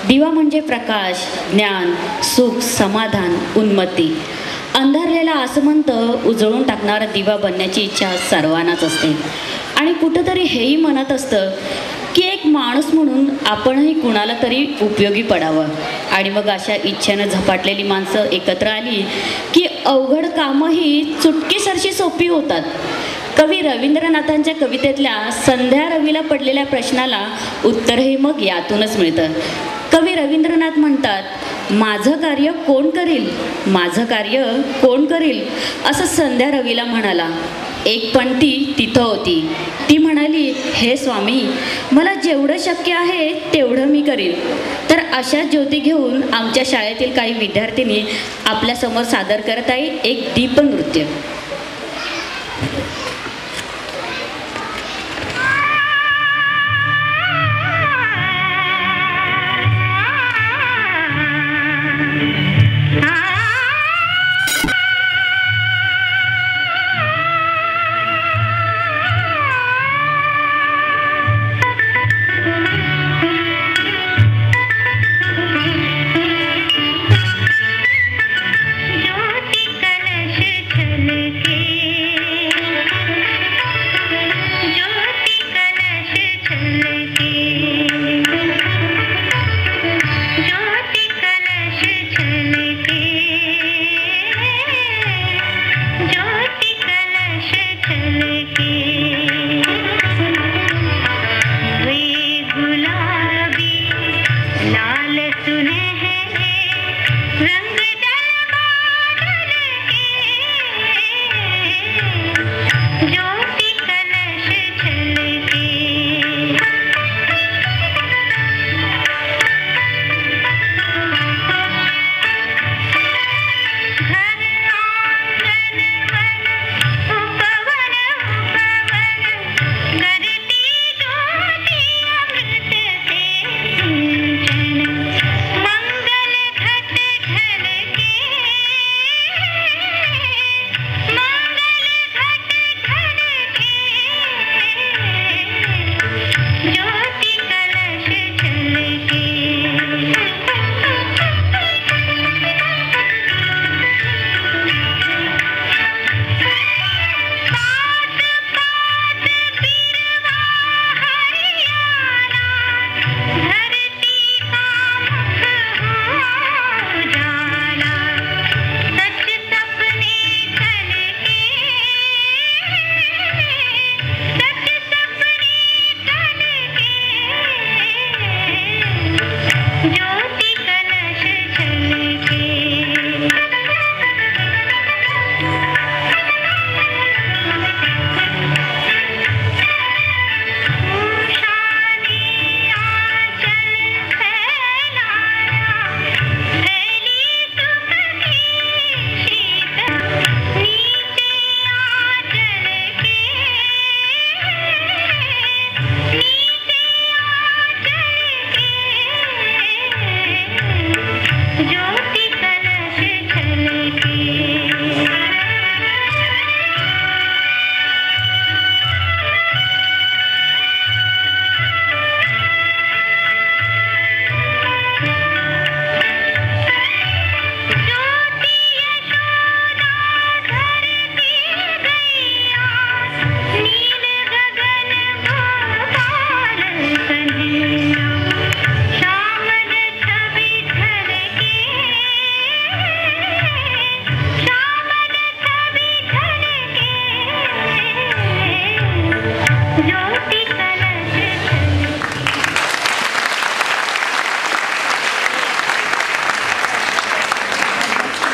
दिवा म्हणजे प्रकाश, ज्ञान, सुख, समाधान, उन्नती. अंधारलेला आसमंत उजळून टाकणारा दिवा बनण्याची इच्छा सर्वांनाच असते आणि कुठंतरी हेही मनात असतं की एक माणूस म्हणून आपणही कुणाला तरी उपयोगी पडावं. आणि मग अशा इच्छेनं झपाटलेली माणसं एकत्र आली की अवघड कामंही चुटकीसरशी सोपी होतात. कवी रवींद्रनाथांच्या कवितेतल्या संध्या रवीला पडलेल्या प्रश्नाला उत्तरही मग यातूनच मिळतं. कवी रवींद्रनाथ म्हणतात, माझं कार्य कोण करील, माझं कार्य कोण करील, असं संध्या रवीला म्हणाला. एक पंथी तिथं होती. ती म्हणाली, हे स्वामी, मला जेवढं शक्य आहे तेवढं मी करीन. तर अशा ज्योती घेऊन आमच्या शाळेतील काही विद्यार्थिनी आपल्यासमोर सादर करत आहे एक दीपनृत्य.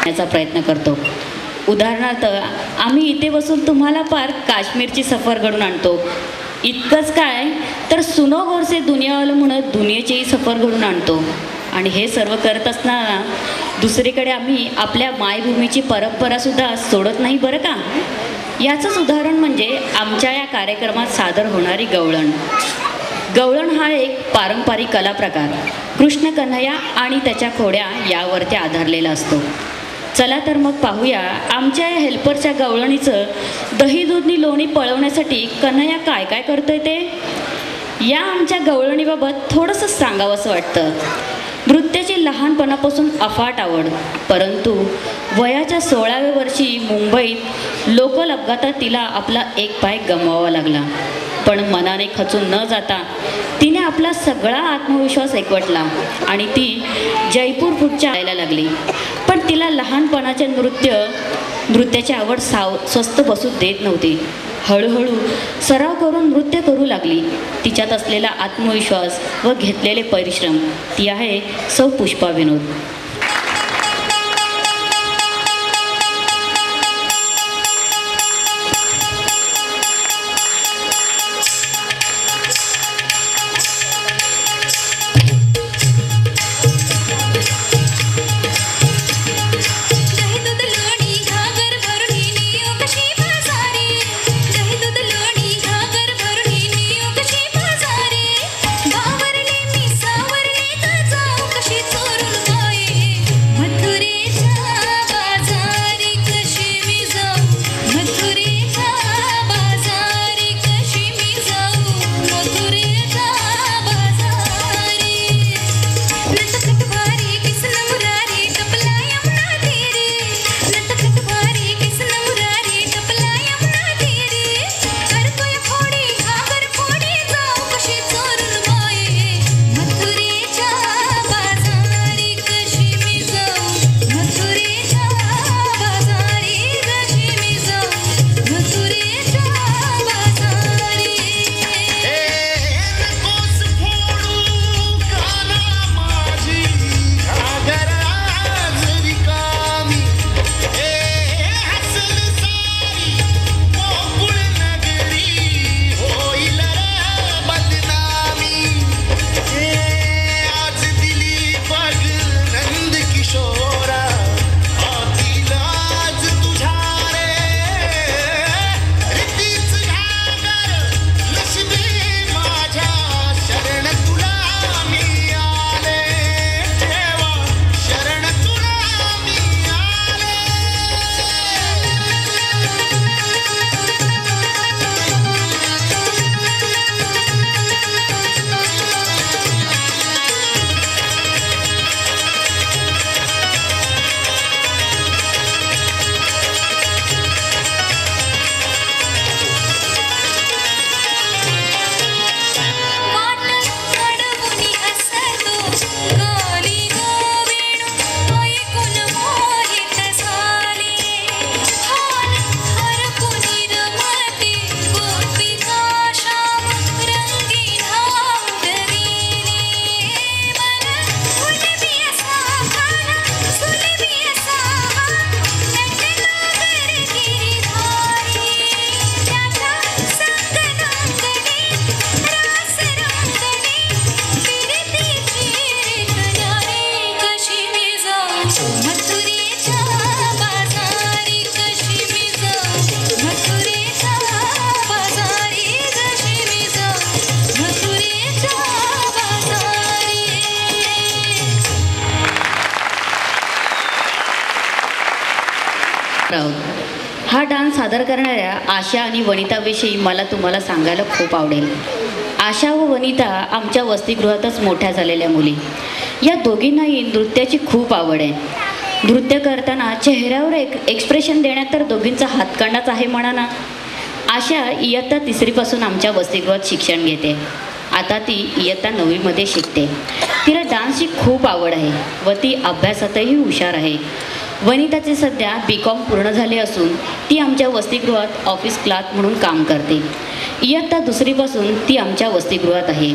करण्याचा प्रयत्न करतो. उदाहरणार्थ आम्ही इथे बसून तुम्हाला पार काश्मीरची सफर घडून आणतो. इतकंच काय तर सुनो घोरसे दुनियावालं म्हणत दुनियेचीही सफर घडून आणतो. आणि हे सर्व करत असताना दुसरीकडे आम्ही आपल्या मायभूमीची परंपरासुद्धा सोडत नाही बरं का. याचंच उदाहरण म्हणजे आमच्या या कार्यक्रमात सादर होणारी गवळण. गवळण हा एक पारंपरिक कला प्रकार कृष्ण कन्हैया आणि त्याच्या खोड्या यावरती आधारलेला असतो. चला तर मग पाहूया आमच्या या हेल्परच्या गवळणीचं दही दूधनी लोणी पळवण्यासाठी कन्हैया काय काय करतोय ते. या आमच्या गवळणीबाबत थोडंसं सांगावंसं वाटतं. नृत्याची लहानपणापासून अफाट आवड, परंतु वयाच्या 16व्या वर्षी मुंबईत लोकल अपघातात तिला आपला एक पाय गमवावा लागला. पण मनाने खचून न जाता तिने आपला सगळा आत्मविश्वास एकवटला आणि ती जयपूर पुढच्या यायला लागली. पण तिला लहानपणाचे नृत्याची आवड स्वस्त बसू देत नव्हती. हळूहळू सराव करून नृत्य करू लागली. तिच्यात असलेला आत्मविश्वास व घेतलेले परिश्रम ती आहे सौ पुष्पा विनोद. हा डान्स सादर करणाऱ्या आशा आणि वनिताविषयी मला तुम्हाला सांगायला खूप आवडेल. आशा व वनिता आमच्या वसतिगृहातच मोठ्या झालेल्या मुली. या दोघींनाही नृत्याची खूप आवड आहे. नृत्य करताना चेहऱ्यावर एक्सप्रेशन देण्यात तर दोघींचा हातखंडाच आहे म्हणा ना. आशा इयत्ता 3रीपासून आमच्या वसतिगृहात शिक्षण घेते. आता ती इयत्ता 9वीमध्ये शिकते. तिला डान्सची खूप आवड आहे व ती अभ्यासातही हुशार आहे. वनिताचे सध्या BCom पूर्ण झाले असून ती आमच्या वसतिगृहात ऑफिस क्लार्क म्हणून काम करते. इयत्ता 2रीपासून ती आमच्या वसतिगृहात आहे.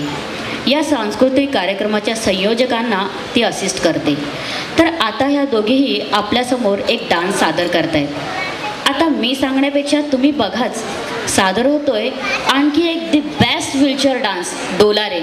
या सांस्कृतिक कार्यक्रमाच्या संयोजकांना ती असिस्ट करते. तर आता ह्या दोघेही आपल्यासमोर एक डान्स सादर करतायत. आता मी सांगण्यापेक्षा तुम्ही बघाच. सादर होतोय आणखी एक the best wheelchair dance, Dola Re.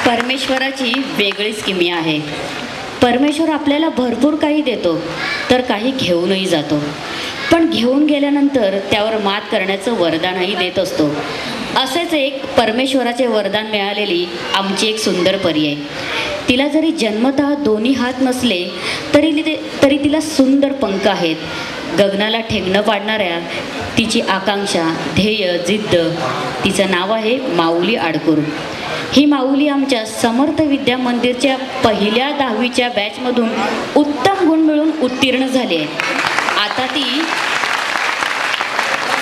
परमेश्वराची वेगळीच किमया आहे. परमेश्वर आपल्याला भरपूर काही देतो तर काही घेऊनही जातो, पण घेऊन गेल्यानंतर त्यावर मात करण्याचं वरदानही देत असतो. असेच एक परमेश्वराचे वरदान मिळालेली आमची एक सुंदर परी आहे. तिला जरी जन्मतः दोन्ही हात नसले तरी तिला सुंदर पंख आहेत. गगनाला ठेंगणं पाडणाऱ्या तिची आकांक्षा, ध्येय, जिद्द, तिचं नाव आहे माऊली आडकूर. ही माऊली आमच्या समर्थ विद्या मंदिरच्या पहिल्या 10वीच्या बॅचमधून उत्तम गुण मिळून उत्तीर्ण झाली आहे.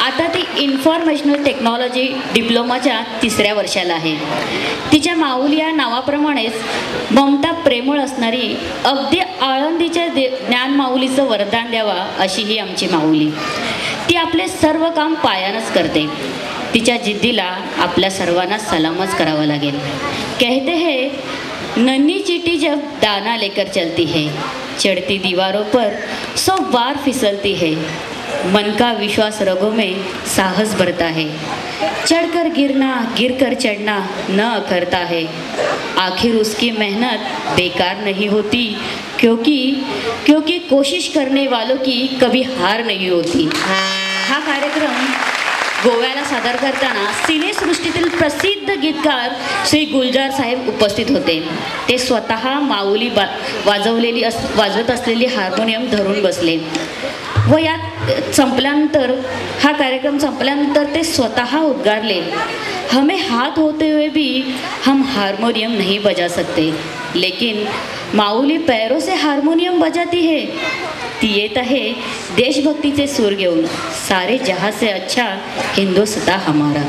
आता ती इन्फॉर्मेशनल टेक्नॉलॉजी डिप्लोमाच्या 3ऱ्या वर्षाला आहे. तिच्या माऊली या नावाप्रमाणेच ममता प्रेमळ असणारी, अगदी आळंदीच्या ज्ञान माऊलीचं वरदान द्यावा अशी ही आमची माऊली. ती आपले सर्व काम पायानंच करते. तिच्या जिद्दीला आपल्या सर्वांना सलामच करावा लागेल. कहते हैं नन्ही चिटी जब दाना लेकर चलती है, चढ़ती दीवारों पर 100 बार फिसलती है, मन का विश्वास रगों में साहस भरता है, चढ़कर गिरना गिरकर चढ़ना न अखरता है, आखिर उसकी मेहनत बेकार नहीं होती, क्योंकि कोशिश करने वालों की कभी हार नहीं होती. हा कार्यक्रम गोव्याला सादर करताना सिनेसृष्टीतील प्रसिद्ध गीतकार श्री गुलजार साहेब उपस्थित होते. ते स्वतः माऊली वाजवत असलेली हार्मोनियम धरून बसले व हा कार्यक्रम संपल्यानंतर ते स्वतः उद्गारले, हमें हाथ होते हुए भी हम हारमोनियम नहीं बजा सकते, लेकिन माऊली पैरों से हारमोनियम बजाती है. ती येत आहे देशभक्तीचे सूर घेऊन. सारे जहां से अच्छा हिंदुस्तान हमारा.